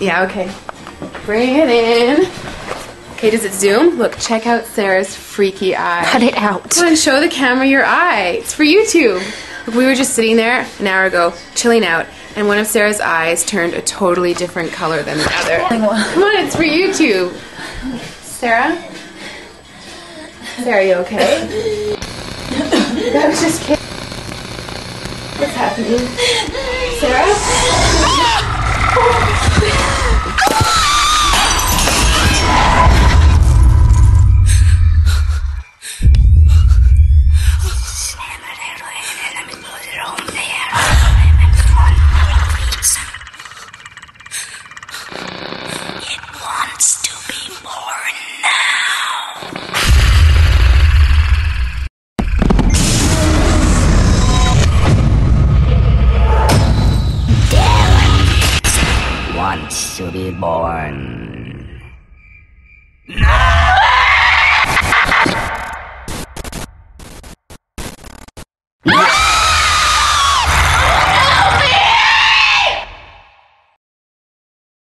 Yeah, okay. Bring it in. Okay, does it zoom? Look, check out Sarah's freaky eye. Cut it out. Come on, show the camera your eye. It's for YouTube. Look, we were just sitting there an hour ago, chilling out, and one of Sarah's eyes turned a totally different color than the other. Come on, it's for YouTube. Sarah? Sarah, are you okay? That was just kidding. What's happening? Sarah? It wants to be born now. Wants to be born. No!